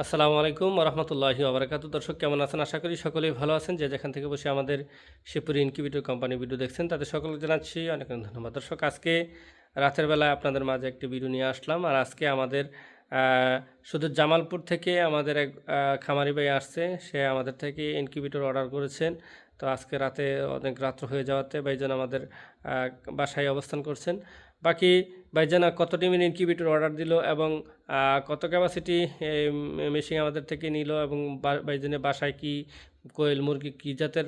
আসসালামু আলাইকুম রহমতুল্লাহি ওবরাকাতু। দর্শক কেমন আছেন? আশা করি সকলেই ভালো আছেন। যে যেখান থেকে বসে আমাদের শিবপুর ইনকিউবেটর কোম্পানি ভিডিও দেখছেন তাদের সকলকে জানাচ্ছি অনেক অনেক ধন্যবাদ। দর্শক আজকে রাতের বেলায় আপনাদের মাঝে একটি ভিডিও নিয়ে আসলাম। আর আজকে আমাদের শুধু জামালপুর থেকে আমাদের এক খামারি ভাই আসছে, সে আমাদের থেকে ইনকিউবেটর অর্ডার করেছেন। তো আজকে রাতে অনেক রাত্র হয়ে যাওয়াতে ভাইজান আমাদের বাসায় অবস্থান করছেন। বাকি ভাইজান কত টিমের ইনকিউবেটর অর্ডার দিল এবং কত ক্যাপাসিটি মেশিন আমাদের থেকে নিল এবং ভাইজানের বাসায় কি কোয়েল মুরগি কী জাতের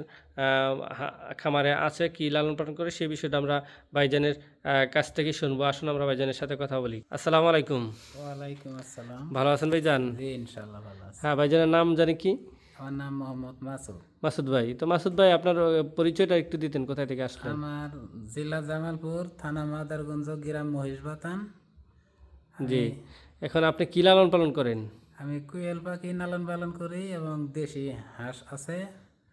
খামারে আছে, কি লালন পালন করে, সেই বিষয়টা আমরা ভাইজানের কাছ থেকে শুনবো। আসুন আমরা ভাইজানের সাথে কথা বলি। আসসালামু আলাইকুম। ওয়ালাইকুম আসসালাম। ভালো আছেন ভাইজান? জি ইনশাআল্লাহ ভালো আছি। হ্যাঁ, ভাইজানের নাম জানি কি? আমার নাম মোহাম্মদ মাসুদ। মাসুদ ভাই। তো মাসুদ ভাই, আপনার পরিচয়টা একটু দিতেন, কোথায় থেকে আসলেন? আমার জেলা জামালপুর, থানা মাদারগঞ্জ, গ্রাম মহিষবাতান। জি, এখন আপনি কি লালন পালন করেন? আমি কোয়েল পাখি লালন পালন করি এবং দেশি হাঁস আছে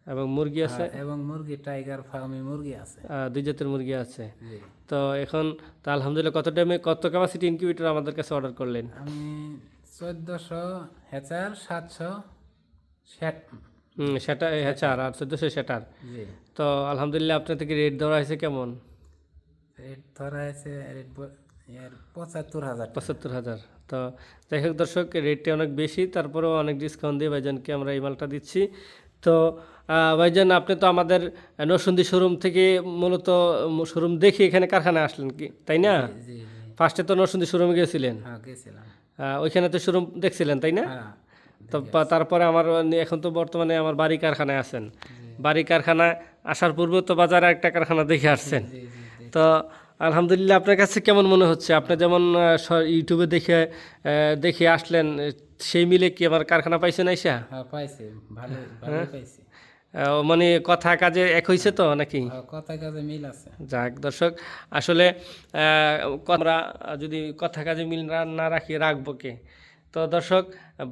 এবং মুরগি আছে? এবং মুরগি টাইগার ফার্মি মুরগি আছে। দুই জাতের মুরগি আছে। জি, তো এখন তো আলহামদুলিল্লাহ কত ক্যাপাসিটি ইনকিউবেটর আমাদের কাছে অর্ডার করলেন? আমি 1400 হেচার 700 ষাট। সেটা হ্যাচার আর 1400 সেটার। জি, তো আলহামদুলিল্লাহ আপনার থেকে রেট দেওয়া হয়েছে কেমন? রেট ধরা আছে এর 75,000 টাকা। 75,000। তো যাই হোক দর্শক, রেটটা অনেক বেশি, তারপরেও অনেক ডিসকাউন্ট দিয়ে ভাইজানকে আমরা এই মালটা দিচ্ছি। তো ভাইজান, আপনি তো আমাদের নরসিংদী শোরুম থেকে মূলত শোরুম দেখে এখানে কারখানায় আসলেন কি, তাই না? জি জি, ফার্স্টে তো নরসিংদী শোরুমে গিয়েছিলেন, হ্যাঁ গেছিলাম। ওইখানে তো শোরুম দেখছিলেন, তাই না? হ্যাঁ তো তারপরে আমার এখন তো বর্তমানে আমার বাড়ি কারখানায় আছেন। বাড়ি কারখানায় আসার পূর্বে তো বাজারে একটা কারখানা দেখে আসছেন। জি জি জি। তো আলহামদুলিল্লাহ আপনার কাছে কেমন মনে হচ্ছে? আপনি যেমন ইউটিউবে দেখে আসলেন, সেই মিলে কি আমার কারখানা পাইছেন আইসা? হ্যাঁ পাইছি, ভালো ভালো পাইছি। মানে কথা কাজে এক হয়েছে তো নাকি? কথা কাজে মিল আছে। যাক দর্শক, আসলে আমরা যদি কথা কাজে মিল না রাখি, রাখবো কে? তো দর্শক,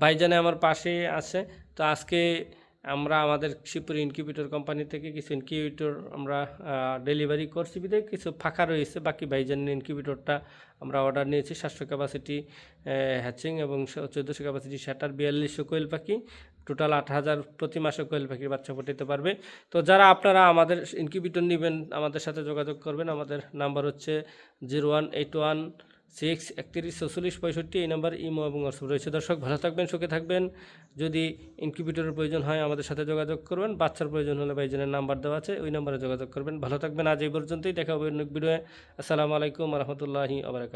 ভাইজানে আমার পাশে আছে। তো আজকে আমরা আমাদের শিবপুর ইনকিউবেটর কোম্পানি থেকে কিছু ইনকিউবেটর আমরা ডেলিভারি করছি, বিধায় কিছু ফাঁকা রয়েছে। বাকি ভাইজানের ইনকিউবেটরটা আমরা অর্ডার নিয়েছি 700 ক্যাপাসিটি হ্যাচিং এবং 1400 ক্যাপাসিটি শাটার, 4200 কোয়েল পাখি, টোটাল 8,000 প্রতি মাসে কোয়েল পাখির বাচ্চা ফুটাতে পারবে। তো যারা আপনারা আমাদের ইনকিউবেটর নেবেন, আমাদের সাথে যোগাযোগ করবেন। আমাদের নাম্বার হচ্ছে 018161344565। এই নাম্বার ইমো এবং হোয়াটসঅ্যাপ রয়েছে। দর্শক ভালো থাকবেন, সুখে থাকবেন। যদি ইনকিউবেটরের প্রয়োজন হয় আমাদের সাথে যোগাযোগ করবেন। বাচ্চার প্রয়োজন হলে ভাইজানের নাম্বার দেওয়া আছে, ওই নাম্বারে যোগাযোগ করবেন। ভালো থাকবেন। আজ এই পর্যন্তই, দেখা হবে অন্য ভিডিওয়ে। আসসালামু আলাইকুম রহমতুল্লাহি ওয়া বারাকাতুহু।